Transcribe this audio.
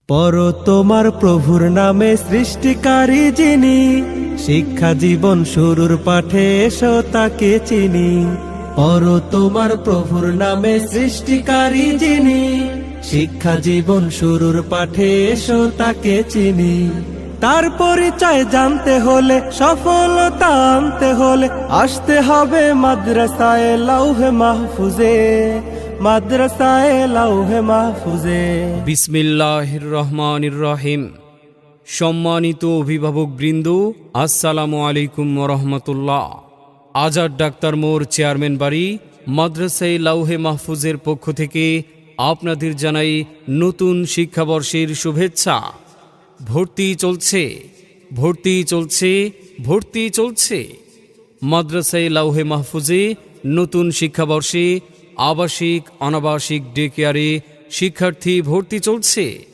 পড়ো তোমার প্রভুর নামে সৃষ্টিকারী যিনি, শিক্ষা জীবন শুরুর পাঠে এসো তাকে চিনি। পড়ো তোমার প্রভুর নামে সৃষ্টিকারী যিনি, শিক্ষা জীবন শুরুর পাঠে এসো তাকে চিনি। তার পরিচয় জানতে হলে, সফলতা আনতে হলে, আসতে হবে মাদ্রাসায়ে লাউহে মাহফুজে, মাদ্রাসায়ে লাউহে মাহফুজে। বিসমিল্লাহির রহমানির রহিম। সম্মানিত অভিভাবক বৃন্দ, আসসালামু আলাইকুম রহমতুল্লাহ। আজাদ ডাক্তার মোড়, চেয়ারম্যান বাড়ি, মাদ্রাসায়ে লাউহে মাহফুজের পক্ষ থেকে আপনাদের জানাই নতুন শিক্ষাবর্ষের শুভেচ্ছা। ভর্তি চলছে, ভর্তি চলছে, ভর্তি চলছে। মাদ্রাসায়ে লাউহে মাহফুজে নতুন শিক্ষাবর্ষে আবাসিক অনাবাসিক ডে কেয়ারে শিক্ষার্থী ভর্তি চলছে।